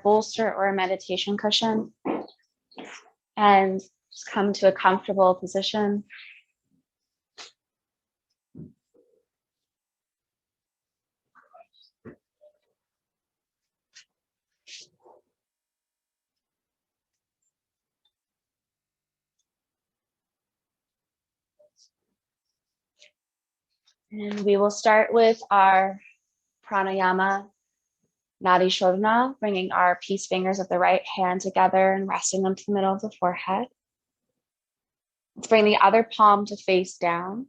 bolster or a meditation cushion, and just come to a comfortable position. And we will start with our pranayama nadi shodhana, bringing our peace fingers of the right hand together and resting them to the middle of the forehead. Let's bring the other palm to face down.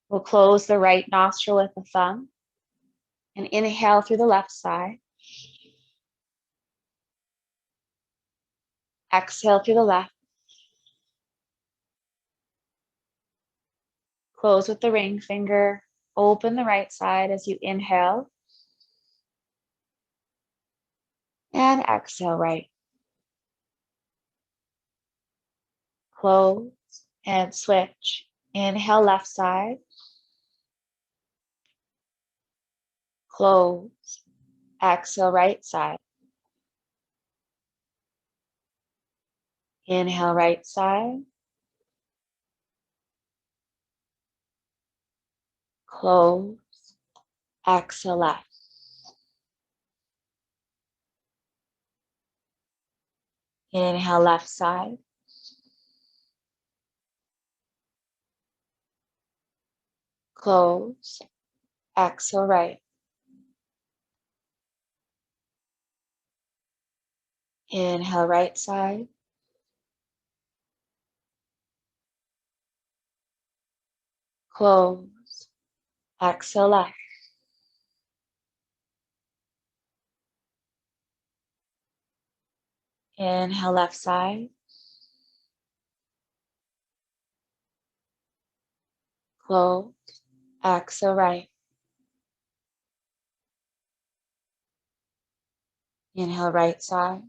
We'll close the right nostril with the thumb and inhale through the left side. Exhale through the left. Close with the ring finger. Open the right side as you inhale. And exhale right. Close and switch. Inhale left side. Close. Exhale right side. Inhale right side. Close. Exhale left. Inhale left side. Close. Exhale right. Inhale right side. Close. Exhale left. Inhale left side. Close. Exhale right. Inhale right side.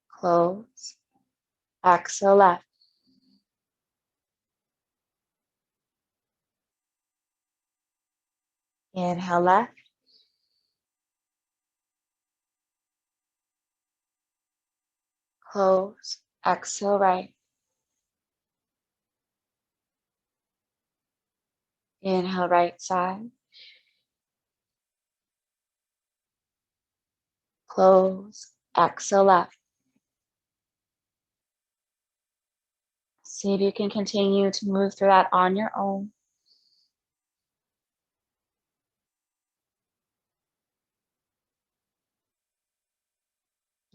Close. Exhale left. Inhale left. Close. Exhale right. Inhale right side. Close. Exhale left. See if you can continue to move through that on your own.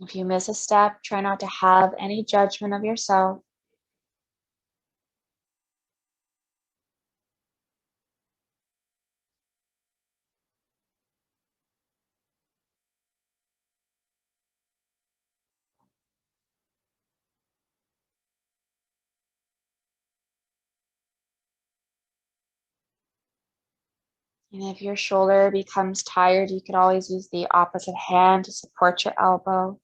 If you miss a step, try not to have any judgment of yourself. And if your shoulder becomes tired, you could always use the opposite hand to support your elbow.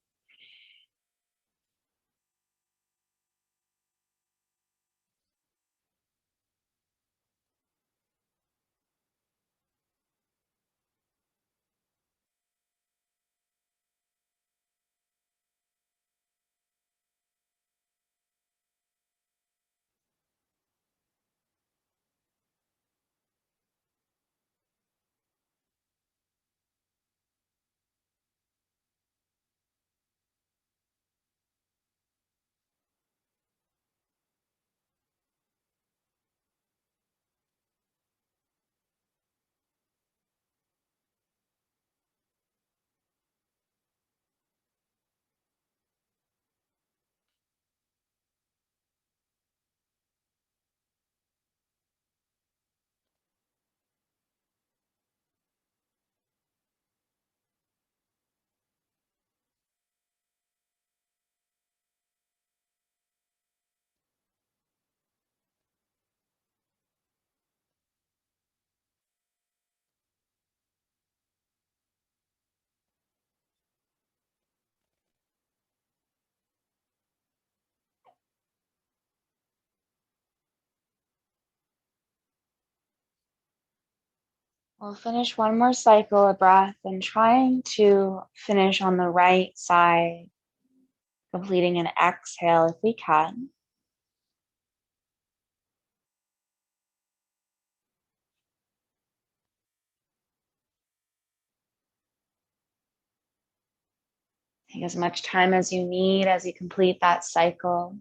We'll finish one more cycle of breath and trying to finish on the right side, completing an exhale if we can. Take as much time as you need as you complete that cycle.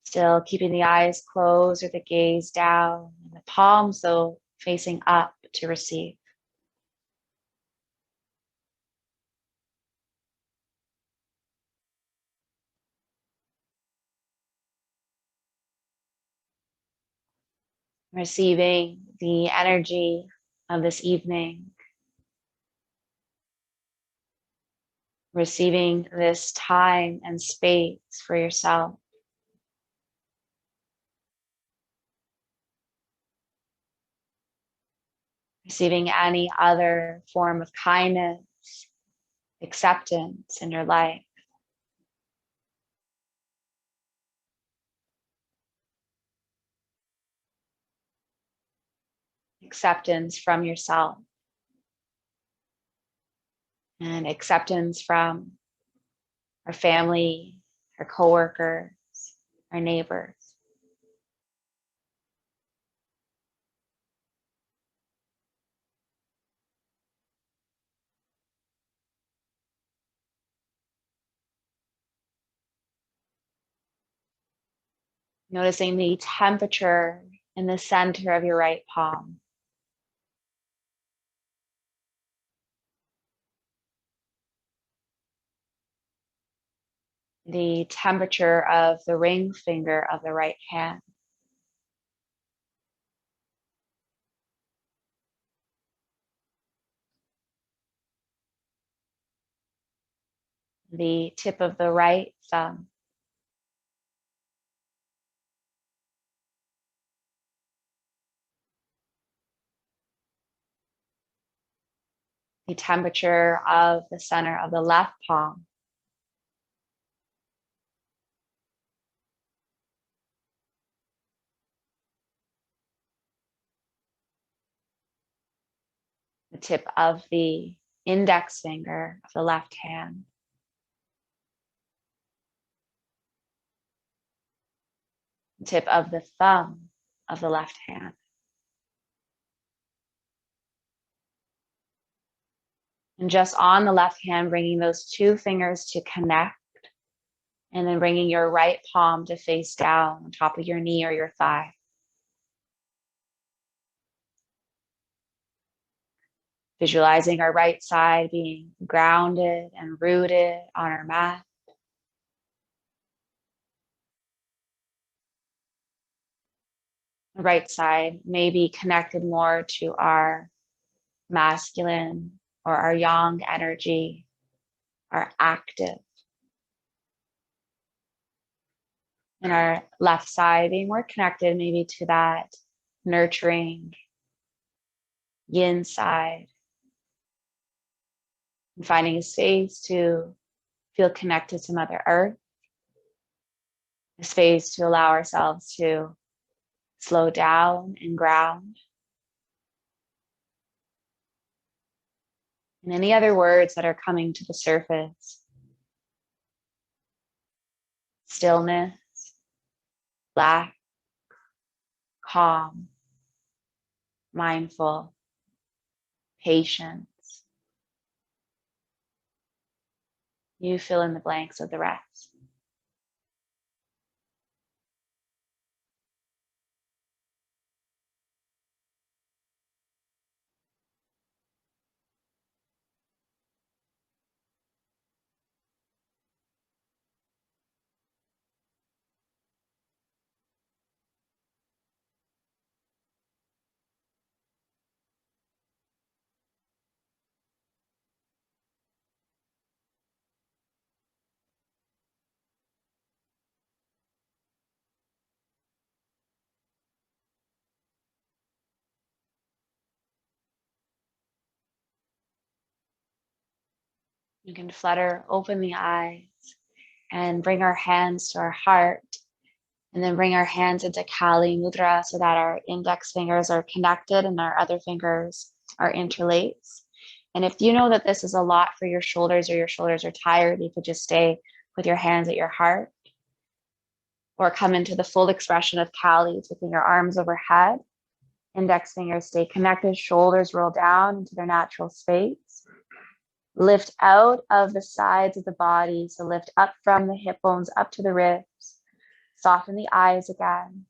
Still keeping the eyes closed or the gaze down, and the palms though facing up to receive. Receiving the energy of this evening, receiving this time and space for yourself. Receiving any other form of kindness, acceptance in your life. Acceptance from yourself and acceptance from our family, our coworkers, our neighbors. Noticing the temperature in the center of your right palm. The temperature of the ring finger of the right hand. The tip of the right thumb. The temperature of the center of the left palm. The tip of the index finger of the left hand. The tip of the thumb of the left hand. And just on the left hand, bringing those two fingers to connect, and then bringing your right palm to face down on top of your knee or your thigh. Visualizing our right side being grounded and rooted on our mat. The right side may be connected more to our masculine or our yang energy, our active. And our left side being more connected maybe to that nurturing yin side. And finding a space to feel connected to Mother Earth, a space to allow ourselves to slow down and ground. And any other words that are coming to the surface. Stillness, black, calm, mindful, patience. You fill in the blanks of the rest. You can flutter open the eyes and bring our hands to our heart And then bring our hands into Kali Mudra so that our index fingers are connected and our other fingers are interlaced. And if you know that this is a lot for your shoulders or your shoulders are tired, you could just stay with your hands at your heart or come into the full expression of Kali, taking your arms overhead. Index fingers stay connected, shoulders roll down into their natural space. Lift out of the sides of the body, so lift up from the hip bones up to the ribs. Soften the eyes again.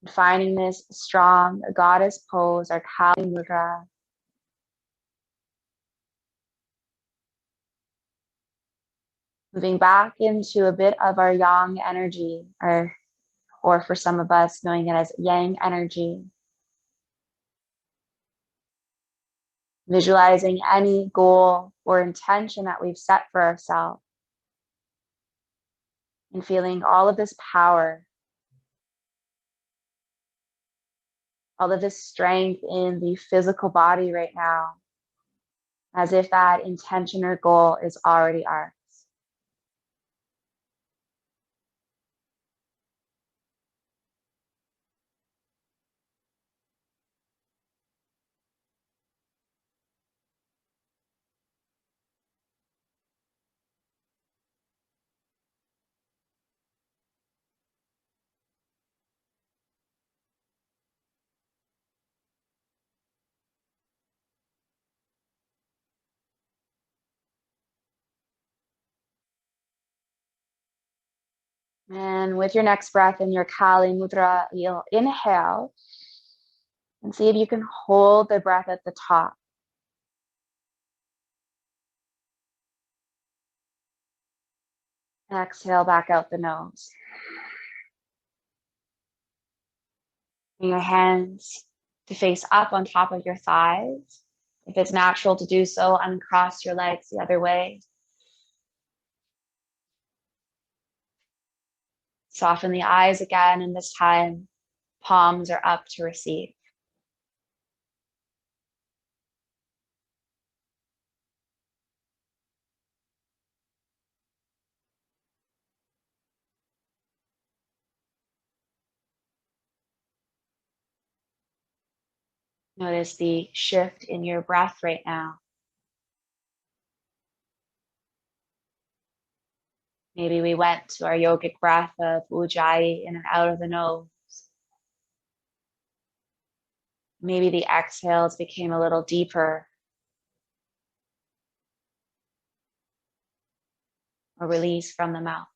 Finding this strong goddess pose, our Kali Mudra. Moving back into a bit of our yang energy, or for some of us, knowing it as yang energy. Visualizing any goal or intention that we've set for ourselves. And feeling all of this power, all of this strength in the physical body right now, as if that intention or goal is already ours. And with your next breath in your Kali Mudra, you'll inhale and see if you can hold the breath at the top. Exhale back out the nose. Bring your hands to face up on top of your thighs. If it's natural to do so, uncross your legs the other way. Soften the eyes again, and this time, palms are up to receive. Notice the shift in your breath right now. Maybe we went to our yogic breath of Ujjayi in and out of the nose. Maybe the exhales became a little deeper or release from the mouth.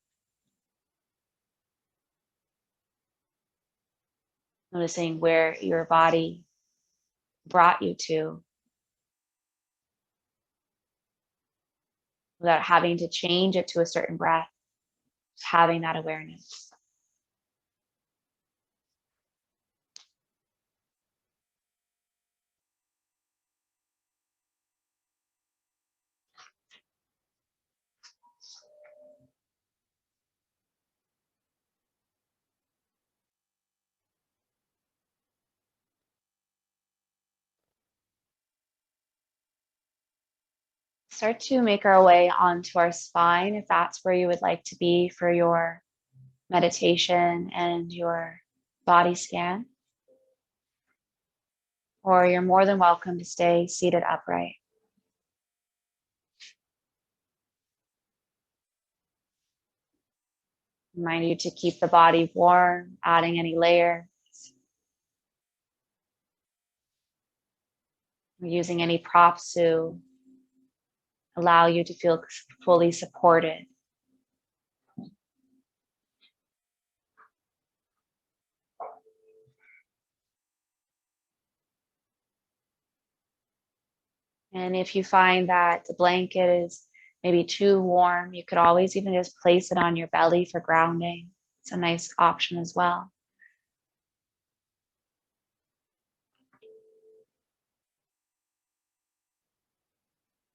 Noticing where your body brought you to without having to change it to a certain breath, having that awareness. Start to make our way onto our spine if that's where you would like to be for your meditation and your body scan. Or you're more than welcome to stay seated upright. Remind you to keep the body warm, adding any layer. Or using any props to allow you to feel fully supported. And if you find that the blanket is maybe too warm, you could always even just place it on your belly for grounding. It's a nice option as well.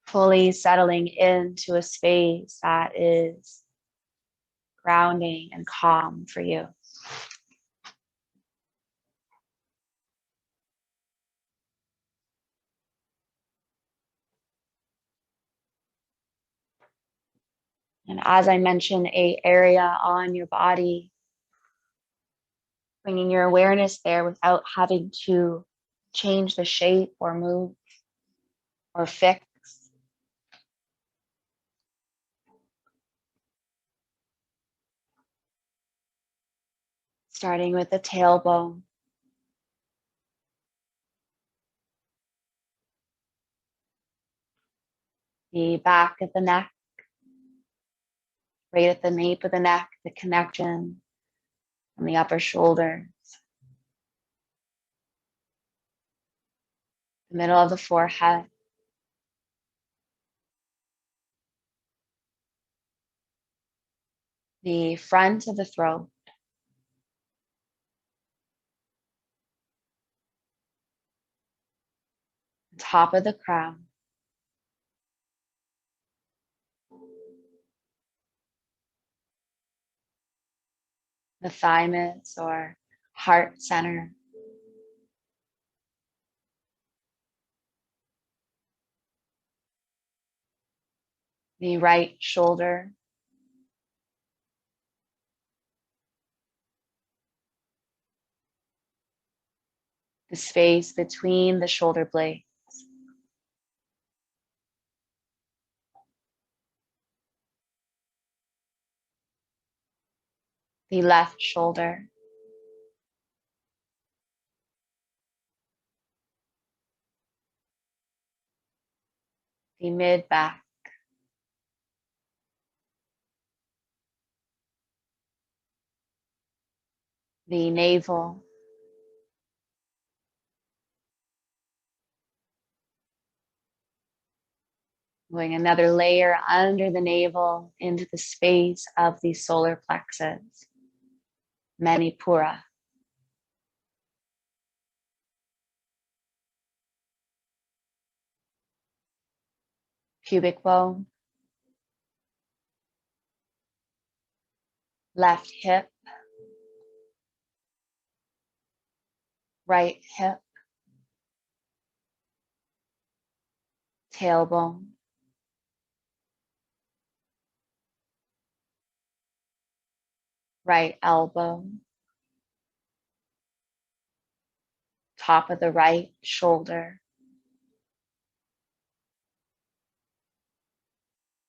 Fully settling into a space that is grounding and calm for you. And as I mentioned, an area on your body Bringing your awareness there without having to change the shape or move or fix. Starting with the tailbone. The back of the neck, right at the nape of the neck, the connection on the upper shoulders, the middle of the forehead, the front of the throat, top of the crown, the thymus or heart center, the right shoulder, the space between the shoulder blades, the left shoulder, the mid back, the navel, going another layer under the navel into the space of the solar plexus, Manipura. Pubic bone, left hip, right hip, tailbone, right elbow, top of the right shoulder,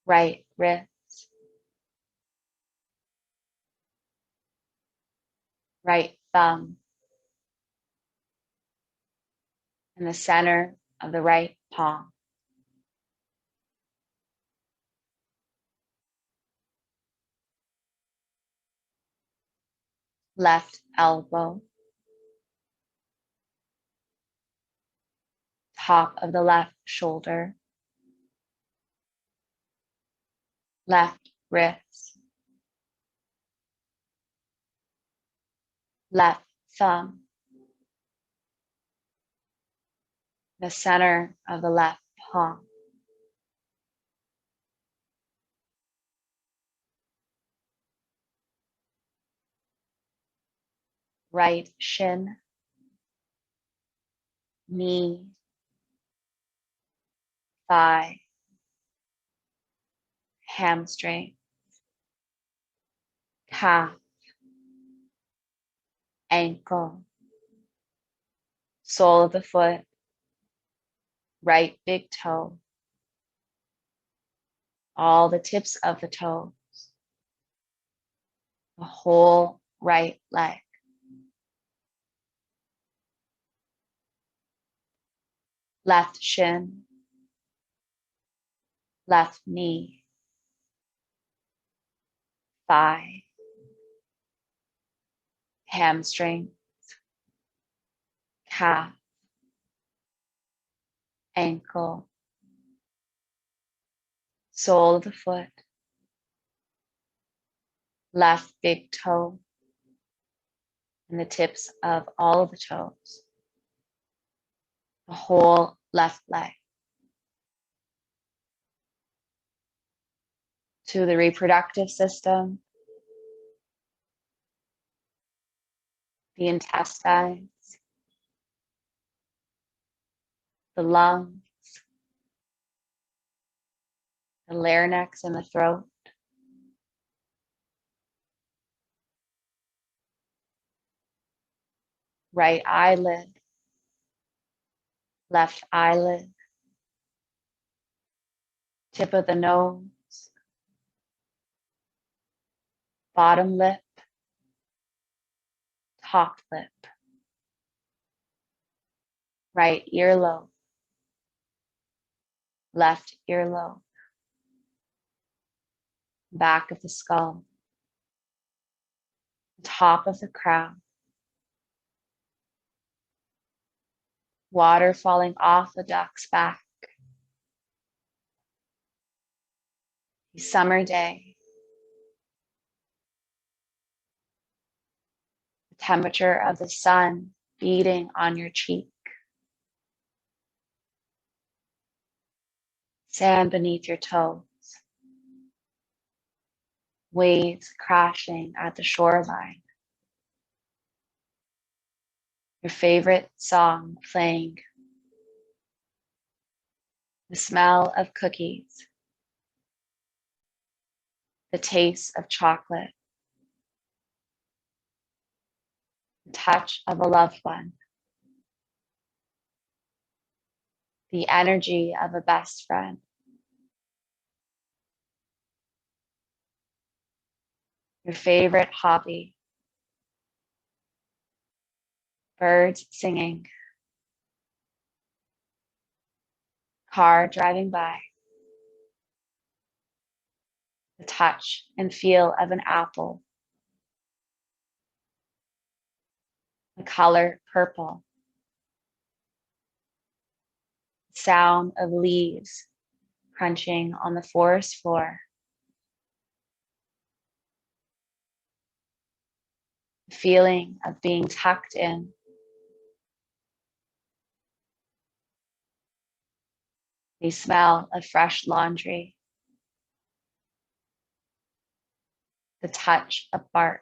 right wrist, right thumb, and the center of the right palm. Left elbow, top of the left shoulder, left wrist, left thumb, the center of the left palm. Right shin, knee, thigh, hamstring, calf, ankle, sole of the foot, right big toe, all the tips of the toe, the whole right leg, left shin, left knee, thigh, hamstring, calf, ankle, sole of the foot, left big toe, and the tips of all of the toes, the whole left leg. To the reproductive system, the intestines, the lungs, the larynx and the throat, right eyelid, left eyelid, tip of the nose, bottom lip, top lip, right earlobe, left earlobe, back of the skull, top of the crown, water falling off the duck's back. A summer day, the temperature of the sun beating on your cheek, sand beneath your toes, waves crashing at the shoreline, your favorite song playing, the smell of cookies, the taste of chocolate, the touch of a loved one, the energy of a best friend, your favorite hobby, birds singing, car driving by, the touch and feel of an apple, the color purple, the sound of leaves crunching on the forest floor, the feeling of being tucked in, the smell of fresh laundry, the touch of bark,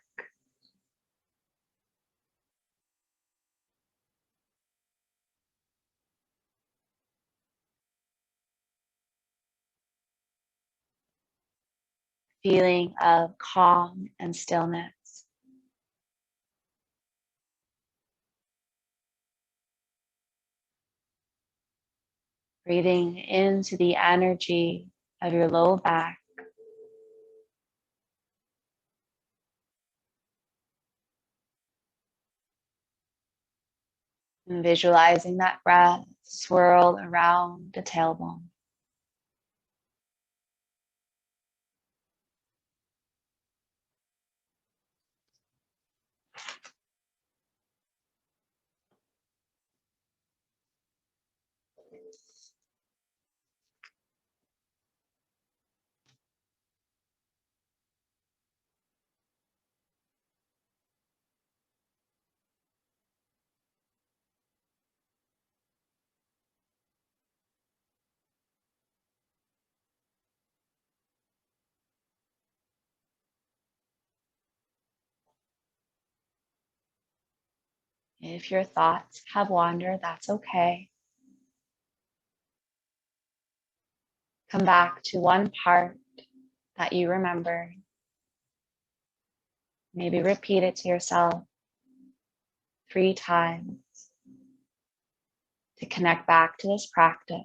feeling of calm and stillness. Breathing into the energy of your low back, and visualizing that breath swirl around the tailbone. If your thoughts have wandered, that's okay. Come back to one part that you remember. Maybe repeat it to yourself 3 times to connect back to this practice.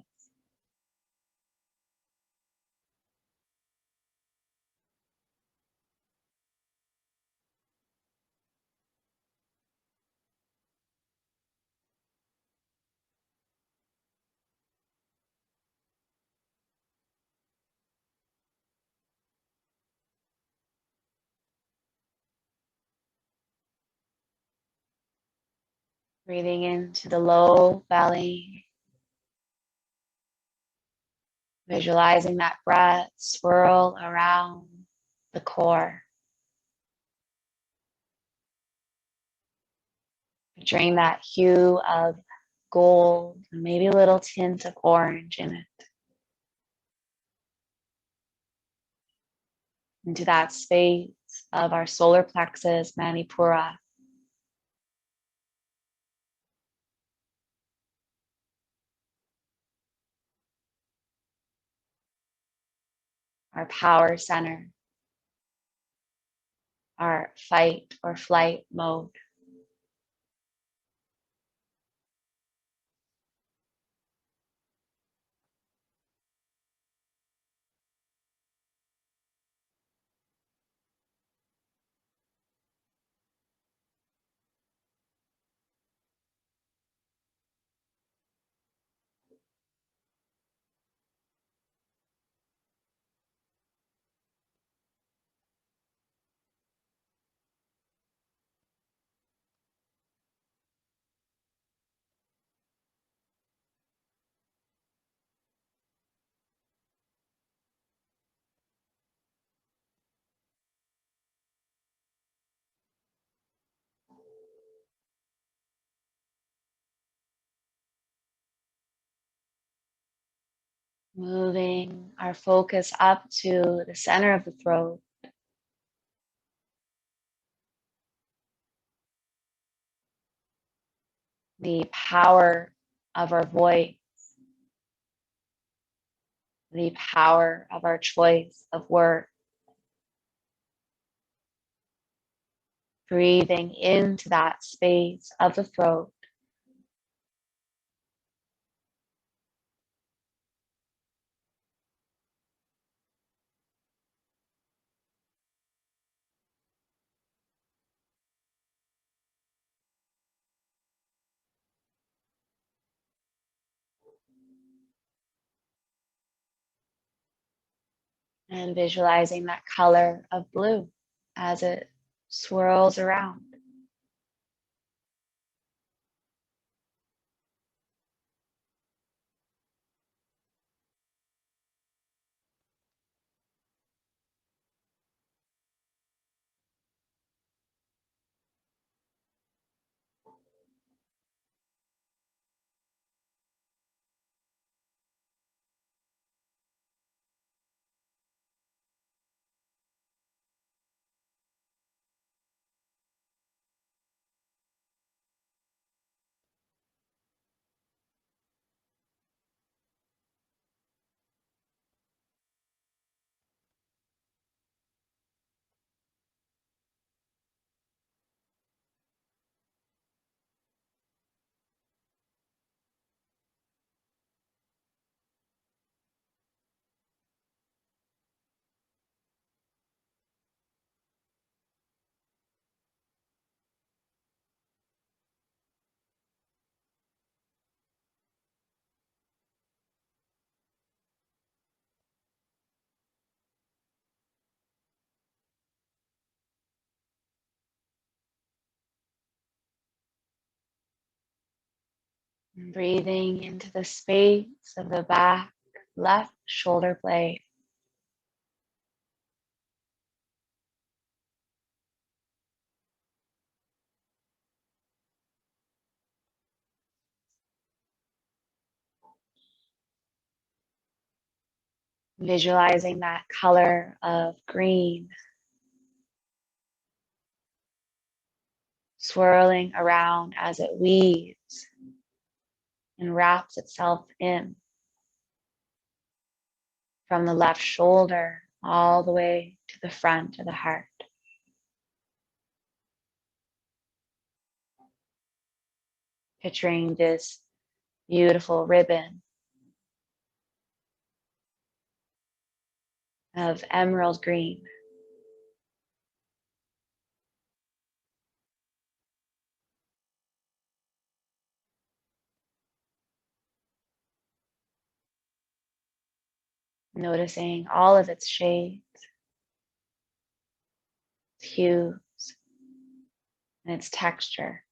Breathing into the low belly, visualizing that breath swirl around the core. Picturing that hue of gold, maybe a little tint of orange in it. Into that space of our solar plexus, Manipura. Our power center, our fight or flight mode. Moving our focus up to the center of the throat, the power of our voice, the power of our choice of word. Breathing into that space of the throat and visualizing that color of blue as it swirls around. And breathing into the space of the back left shoulder blade. Visualizing that color of green swirling around as it weaves and wraps itself in from the left shoulder all the way to the front of the heart. Picturing this beautiful ribbon of emerald green. Noticing all of its shades, its hues, and its texture.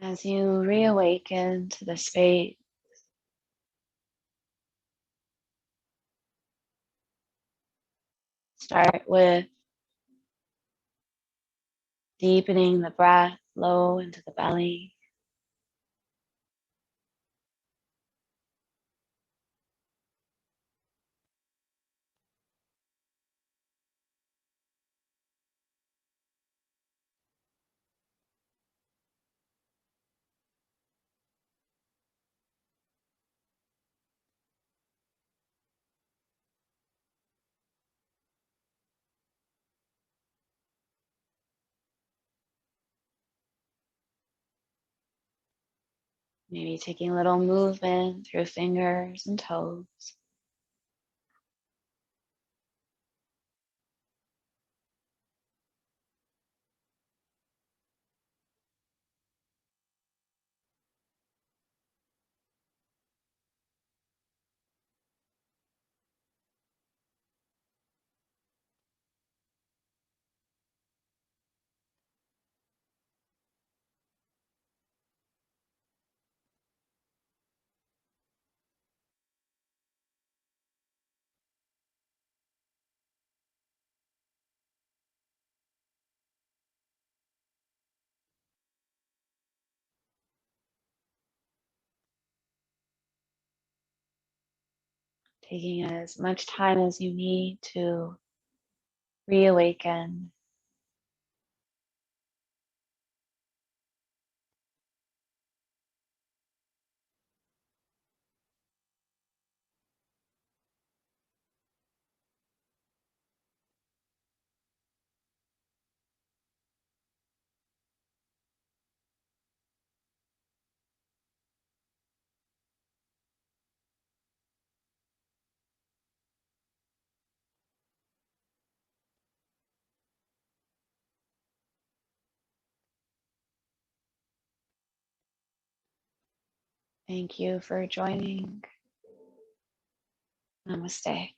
As you reawaken to the space, start with deepening the breath low into the belly. Maybe taking a little movement through fingers and toes. Taking as much time as you need to reawaken. Thank you for joining. Namaste.